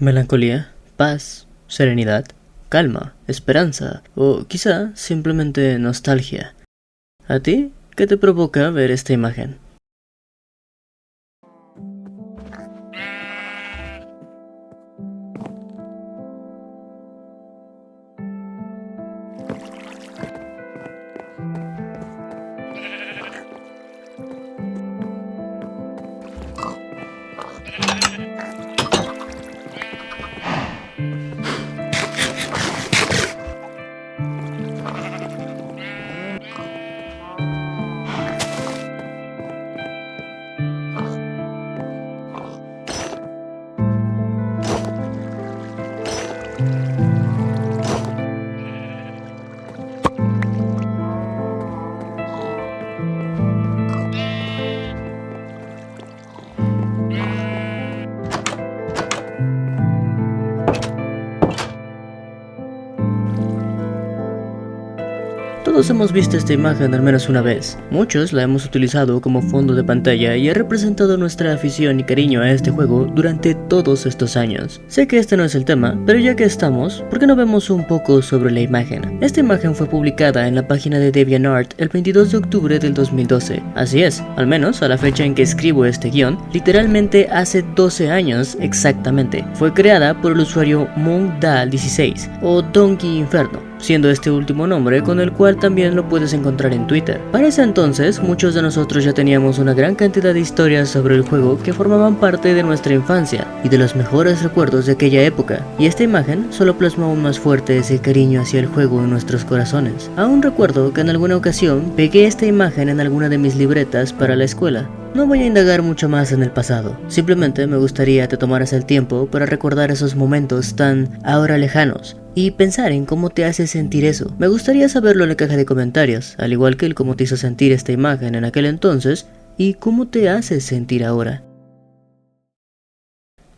Melancolía, paz, serenidad, calma, esperanza o quizá simplemente nostalgia. ¿A ti qué te provoca ver esta imagen? Todos hemos visto esta imagen al menos una vez. Muchos la hemos utilizado como fondo de pantalla y ha representado nuestra afición y cariño a este juego durante todos estos años. Sé que este no es el tema, pero ya que estamos, ¿por qué no vemos un poco sobre la imagen? Esta imagen fue publicada en la página de DeviantArt el 22 de octubre del 2012. Así es, al menos a la fecha en que escribo este guión, literalmente hace 12 años exactamente. Fue creada por el usuario MonkDal16 o Donkey Inferno, siendo este último nombre con el cual también lo puedes encontrar en Twitter. Para ese entonces, muchos de nosotros ya teníamos una gran cantidad de historias sobre el juego que formaban parte de nuestra infancia y de los mejores recuerdos de aquella época, y esta imagen solo plasmó aún más fuerte ese cariño hacia el juego en nuestros corazones. Aún recuerdo que en alguna ocasión pegué esta imagen en alguna de mis libretas para la escuela. No voy a indagar mucho más en el pasado, simplemente me gustaría que te tomaras el tiempo para recordar esos momentos tan ahora lejanos y pensar en cómo te hace sentir eso. Me gustaría saberlo en la caja de comentarios, al igual que el cómo te hizo sentir esta imagen en aquel entonces y cómo te hace sentir ahora.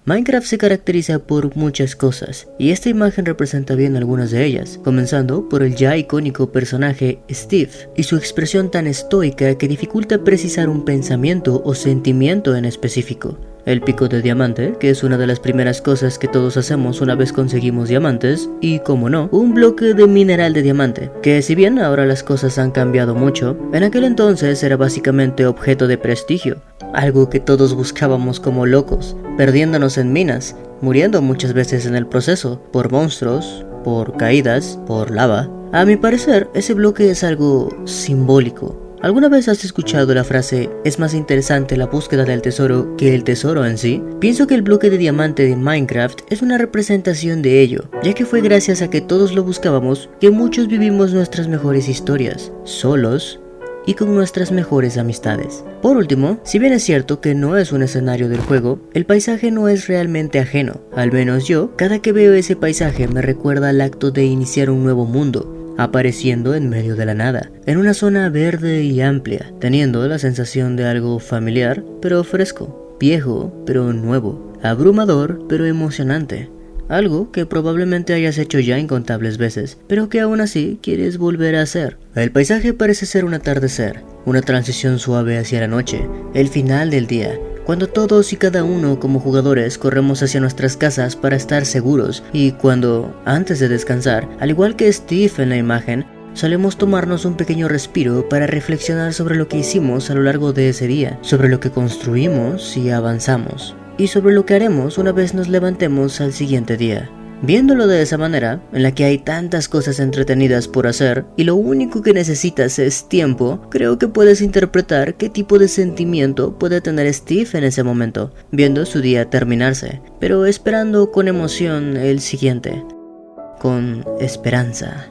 Minecraft se caracteriza por muchas cosas, y esta imagen representa bien algunas de ellas, comenzando por el ya icónico personaje Steve, y su expresión tan estoica que dificulta precisar un pensamiento o sentimiento en específico. El pico de diamante, que es una de las primeras cosas que todos hacemos una vez conseguimos diamantes, y como no, un bloque de mineral de diamante, que si bien ahora las cosas han cambiado mucho, en aquel entonces era básicamente objeto de prestigio, algo que todos buscábamos como locos, perdiéndonos en minas, muriendo muchas veces en el proceso, por monstruos, por caídas, por lava. A mi parecer, ese bloque es algo simbólico. ¿Alguna vez has escuchado la frase "es más interesante la búsqueda del tesoro que el tesoro en sí"? Pienso que el bloque de diamante de Minecraft es una representación de ello, ya que fue gracias a que todos lo buscábamos que muchos vivimos nuestras mejores historias, solos y con nuestras mejores amistades. Por último, si bien es cierto que no es un escenario del juego, el paisaje no es realmente ajeno. Al menos yo, cada que veo ese paisaje me recuerda al acto de iniciar un nuevo mundo, apareciendo en medio de la nada, en una zona verde y amplia, teniendo la sensación de algo familiar, pero fresco, viejo, pero nuevo, abrumador, pero emocionante. Algo que probablemente hayas hecho ya incontables veces, pero que aún así quieres volver a hacer. El paisaje parece ser un atardecer, una transición suave hacia la noche, el final del día, cuando todos y cada uno como jugadores corremos hacia nuestras casas para estar seguros, y cuando, antes de descansar, al igual que Steve en la imagen, solemos tomarnos un pequeño respiro para reflexionar sobre lo que hicimos a lo largo de ese día, sobre lo que construimos y avanzamos, y sobre lo que haremos una vez nos levantemos al siguiente día. Viéndolo de esa manera, en la que hay tantas cosas entretenidas por hacer y lo único que necesitas es tiempo, creo que puedes interpretar qué tipo de sentimiento puede tener Steve en ese momento, viendo su día terminarse, pero esperando con emoción el siguiente, con esperanza.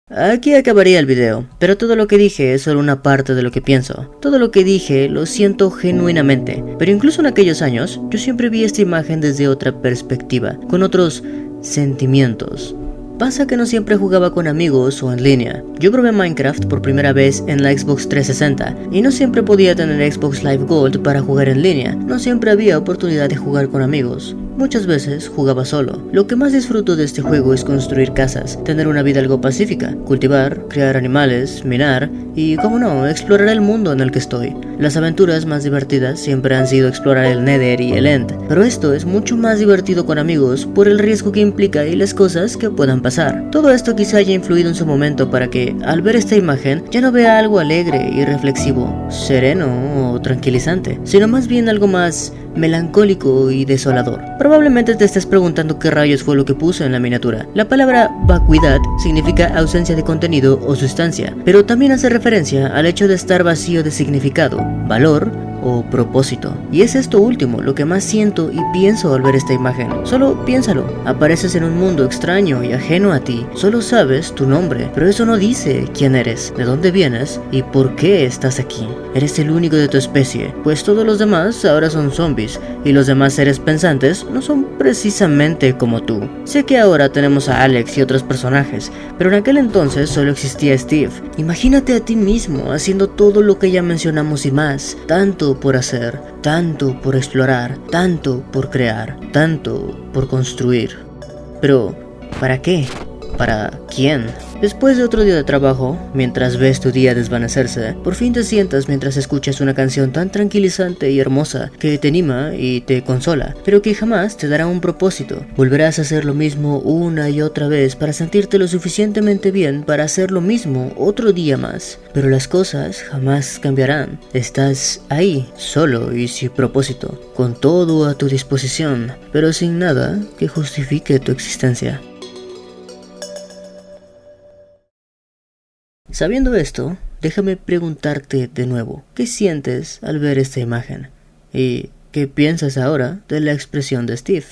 Aquí acabaría el video, pero todo lo que dije es solo una parte de lo que pienso. Todo lo que dije lo siento genuinamente, pero incluso en aquellos años, yo siempre vi esta imagen desde otra perspectiva, con otros sentimientos. Pasa que no siempre jugaba con amigos o en línea. Yo probé Minecraft por primera vez en la Xbox 360 y no siempre podía tener Xbox Live Gold para jugar en línea. No siempre había oportunidad de jugar con amigos. muchas veces jugaba solo. Lo que más disfruto de este juego es construir casas, tener una vida algo pacífica, cultivar, criar animales, minar y, como no, explorar el mundo en el que estoy. Las aventuras más divertidas siempre han sido explorar el Nether y el End, pero esto es mucho más divertido con amigos por el riesgo que implica y las cosas que puedan pasar. Todo esto quizá haya influido en su momento para que, al ver esta imagen, ya no vea algo alegre y reflexivo, sereno o tranquilizante, sino más bien algo más melancólico y desolador. Probablemente te estés preguntando qué rayos fue lo que puso en la miniatura. La palabra vacuidad significa ausencia de contenido o sustancia, pero también hace referencia al hecho de estar vacío de significado, valor o propósito. Y es esto último lo que más siento y pienso al ver esta imagen. Solo piénsalo, apareces en un mundo extraño y ajeno a ti, solo sabes tu nombre, pero eso no dice quién eres, de dónde vienes y por qué estás aquí. Eres el único de tu especie, pues todos los demás ahora son zombies y los demás seres pensantes no son precisamente como tú. Sé que ahora tenemos a Alex y otros personajes, pero en aquel entonces solo existía Steve. Imagínate a ti mismo haciendo todo lo que ya mencionamos y más, tanto por hacer, tanto por explorar, tanto por crear, tanto por construir. Pero, ¿para qué? ¿Para quién? Después de otro día de trabajo, mientras ves tu día desvanecerse, por fin te sientas mientras escuchas una canción tan tranquilizante y hermosa que te anima y te consola, pero que jamás te dará un propósito. Volverás a hacer lo mismo una y otra vez para sentirte lo suficientemente bien para hacer lo mismo otro día más. Pero las cosas jamás cambiarán. Estás ahí, solo y sin propósito, con todo a tu disposición, pero sin nada que justifique tu existencia. Sabiendo esto, déjame preguntarte de nuevo, ¿qué sientes al ver esta imagen? ¿Y qué piensas ahora de la expresión de Steve?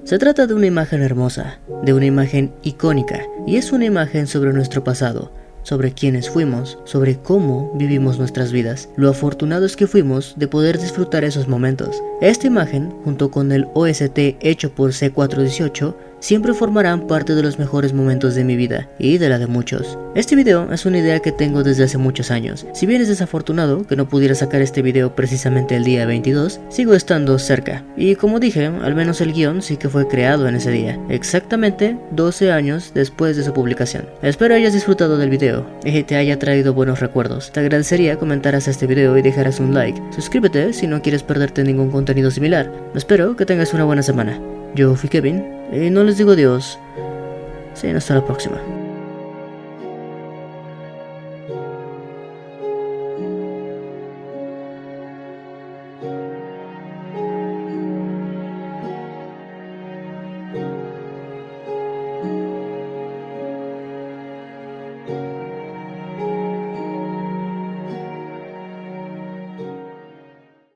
Se trata de una imagen hermosa, de una imagen icónica, y es una imagen sobre nuestro pasado, sobre quiénes fuimos, sobre cómo vivimos nuestras vidas, lo afortunados que fuimos de poder disfrutar esos momentos. Esta imagen, junto con el OST hecho por C418, siempre formarán parte de los mejores momentos de mi vida y de la de muchos. Este video es una idea que tengo desde hace muchos años. Si bien es desafortunado que no pudiera sacar este video precisamente el día 22, sigo estando cerca. Y como dije, al menos el guión sí que fue creado en ese día, exactamente 12 años después de su publicación. Espero hayas disfrutado del video y te haya traído buenos recuerdos. Te agradecería comentaras este video y dejaras un like. Suscríbete si no quieres perderte ningún contenido similar. Espero que tengas una buena semana. Yo fui Kevin y no les digo adiós, sino hasta la próxima.